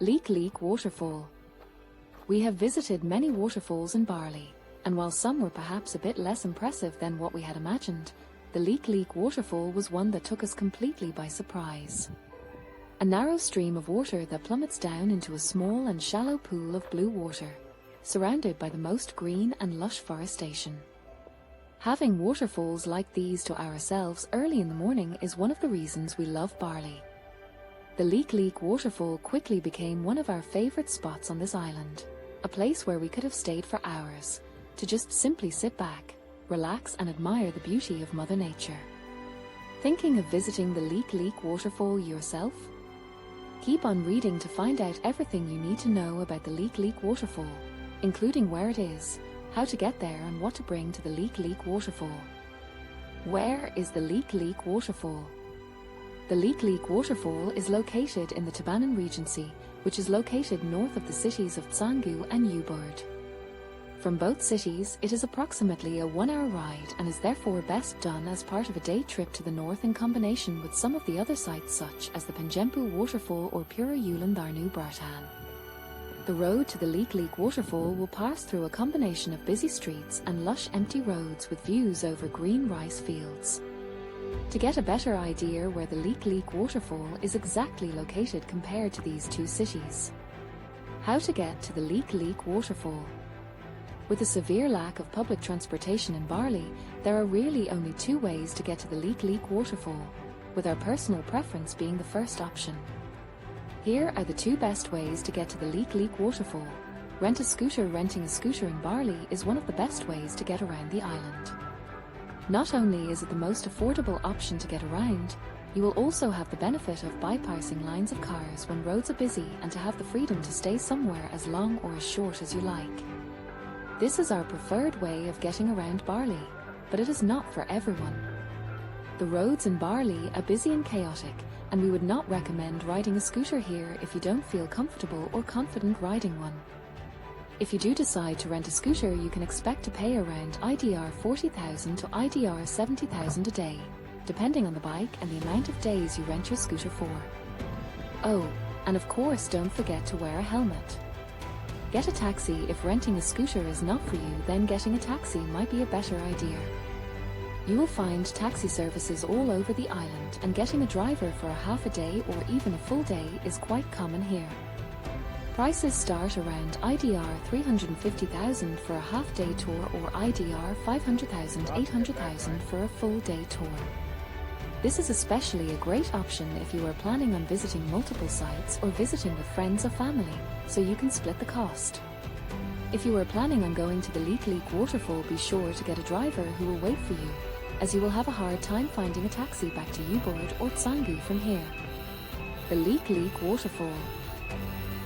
Leke Leke Waterfall. We have visited many waterfalls in Bali, and while some were perhaps a bit less impressive than what we had imagined, the Leke Leke Waterfall was one that took us completely by surprise. A narrow stream of water that plummets down into a small and shallow pool of blue water, surrounded by the most green and lush forestation. Having waterfalls like these to ourselves early in the morning is one of the reasons we love Bali. The Leke Leke Waterfall quickly became one of our favorite spots on this island, a place where we could have stayed for hours, to just simply sit back, relax and admire the beauty of Mother Nature. Thinking of visiting the Leke Leke Waterfall yourself? Keep on reading to find out everything you need to know about the Leke Leke Waterfall, including where it is, how to get there and what to bring to the Leke Leke Waterfall. Where is the Leke Leke Waterfall? The Leke Leke Waterfall is located in the Tabanan Regency, which is located north of the cities of Canggu and Ubud. From both cities, it is approximately a 1-hour ride and is therefore best done as part of a day trip to the north in combination with some of the other sites such as the Penjempu Waterfall or Pura Ulan Darnu Bartan. The road to the Leke Leke Waterfall will pass through a combination of busy streets and lush empty roads with views over green rice fields. To get a better idea where the Leke Leke Waterfall is exactly located compared to these two cities. How to get to the Leke Leke Waterfall. With a severe lack of public transportation in Bali, there are really only two ways to get to the Leke Leke Waterfall, with our personal preference being the first option. Here are the two best ways to get to the Leke Leke Waterfall. Rent a scooter. Renting a scooter in Bali is one of the best ways to get around the island. Not only is it the most affordable option to get around, you will also have the benefit of bypassing lines of cars when roads are busy and to have the freedom to stay somewhere as long or as short as you like. This is our preferred way of getting around Bali, but it is not for everyone. The roads in Bali are busy and chaotic, and we would not recommend riding a scooter here if you don't feel comfortable or confident riding one. If you do decide to rent a scooter, you can expect to pay around IDR 40,000 to IDR 70,000 a day, depending on the bike and the amount of days you rent your scooter for. Oh, and of course don't forget to wear a helmet. Get a taxi. If renting a scooter is not for you, then getting a taxi might be a better idea. You will find taxi services all over the island, and getting a driver for a half a day or even a full day is quite common here. Prices start around IDR 350,000 for a half-day tour or IDR 500,000 800,000 for a full-day tour. This is especially a great option if you are planning on visiting multiple sites or visiting with friends or family, so you can split the cost. If you are planning on going to the Leke Leke Waterfall, be sure to get a driver who will wait for you, as you will have a hard time finding a taxi back to Ubud or Canggu from here. The Leke Leke Waterfall.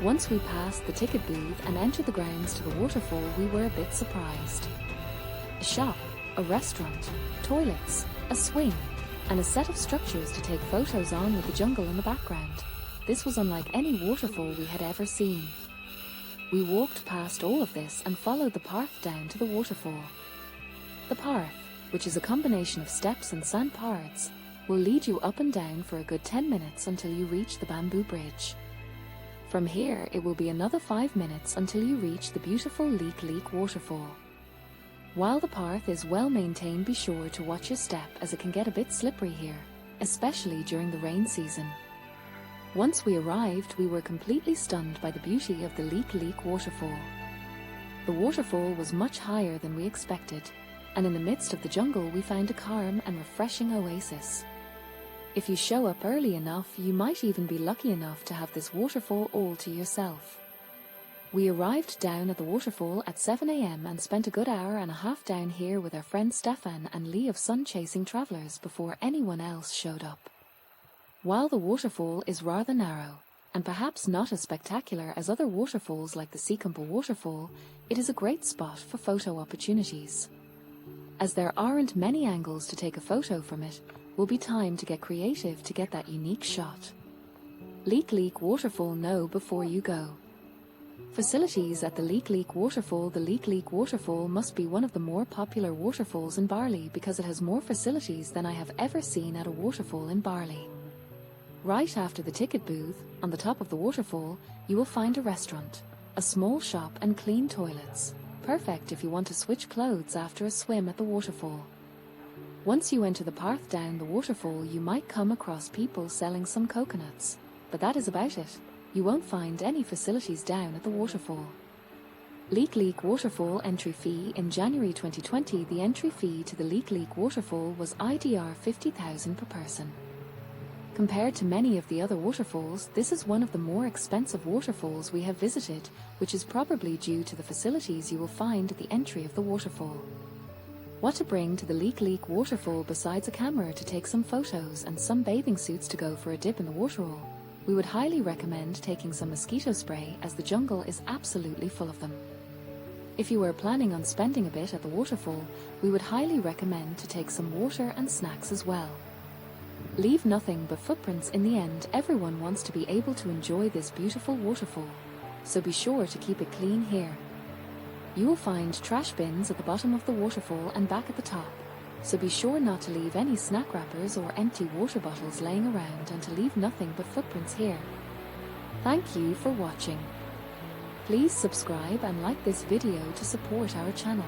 Once we passed the ticket booth and entered the grounds to the waterfall, we were a bit surprised. A shop, a restaurant, toilets, a swing, and a set of structures to take photos on with the jungle in the background. This was unlike any waterfall we had ever seen. We walked past all of this and followed the path down to the waterfall. The path, which is a combination of steps and sand paths, will lead you up and down for a good 10 minutes until you reach the bamboo bridge. From here, it will be another 5 minutes until you reach the beautiful Leke Leke Waterfall. While the path is well maintained, be sure to watch your step as it can get a bit slippery here, especially during the rain season. Once we arrived, we were completely stunned by the beauty of the Leke Leke Waterfall. The waterfall was much higher than we expected, and in the midst of the jungle we found a calm and refreshing oasis. If you show up early enough, you might even be lucky enough to have this waterfall all to yourself. We arrived down at the waterfall at 7 AM and spent a good hour and a half down here with our friends Stefan and Lee of Sun Chasing Travelers before anyone else showed up. While the waterfall is rather narrow, and perhaps not as spectacular as other waterfalls like the Skybox Waterfall, it is a great spot for photo opportunities. As there aren't many angles to take a photo from it, will be time to get creative to get that unique shot. Leke Leke Waterfall. Know before you go. Facilities at the Leke Leke Waterfall. The Leke Leke Waterfall must be one of the more popular waterfalls in Bali because it has more facilities than I have ever seen at a waterfall in Bali. Right after the ticket booth, on the top of the waterfall, you will find a restaurant, a small shop and clean toilets, perfect if you want to switch clothes after a swim at the waterfall. Once you enter the path down the waterfall, you might come across people selling some coconuts, but that is about it. You won't find any facilities down at the waterfall. Leke Leke Waterfall entry fee. In January 2020, the entry fee to the Leke Leke Waterfall was IDR 50,000 per person. Compared to many of the other waterfalls, this is one of the more expensive waterfalls we have visited, which is probably due to the facilities you will find at the entry of the waterfall. What to bring to the Leke Leke Waterfall besides a camera to take some photos and some bathing suits to go for a dip in the waterfall? We would highly recommend taking some mosquito spray, as the jungle is absolutely full of them. If you were planning on spending a bit at the waterfall, we would highly recommend to take some water and snacks as well. Leave nothing but footprints. In the end, everyone wants to be able to enjoy this beautiful waterfall, so be sure to keep it clean here. You will find trash bins at the bottom of the waterfall and back at the top, so be sure not to leave any snack wrappers or empty water bottles laying around, and to leave nothing but footprints here. Thank you for watching. Please subscribe and like this video to support our channel.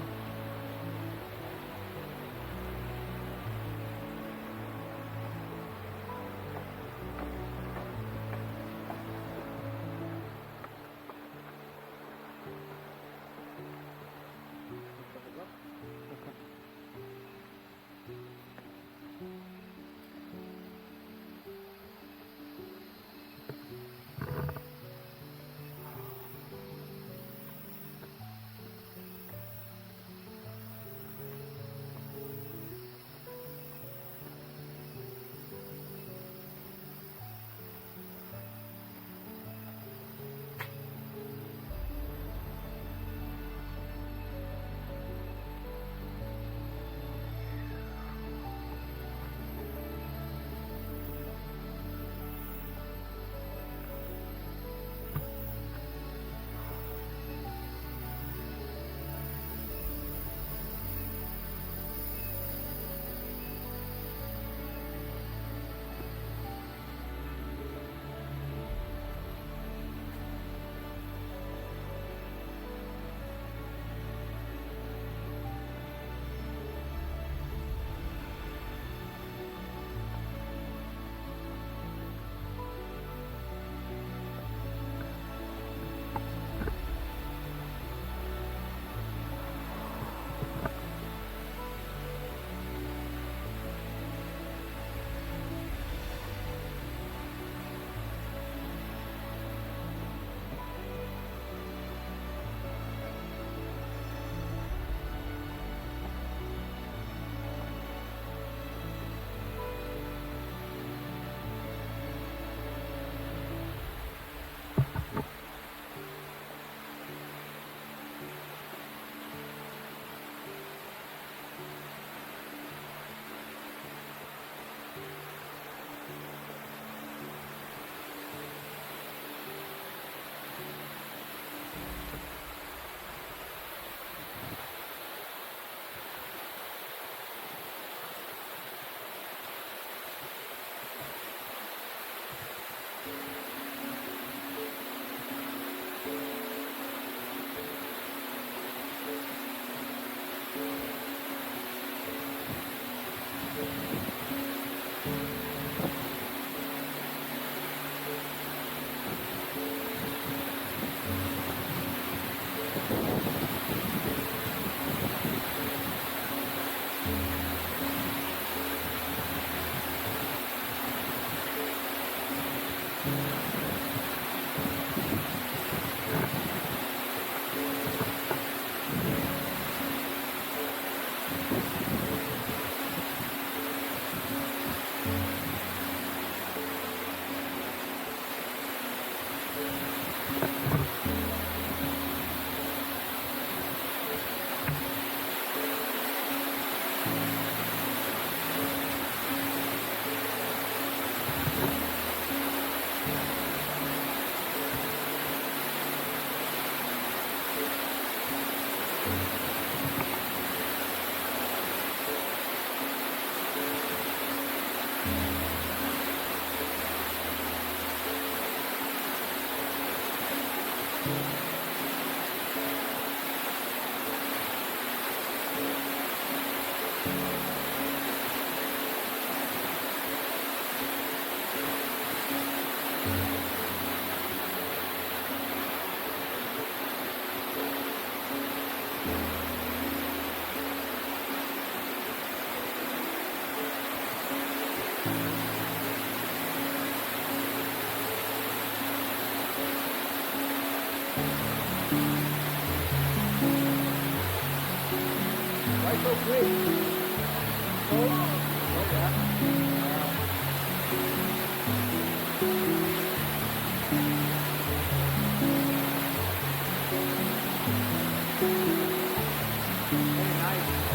Why so quick? Oh yeah. Very nice.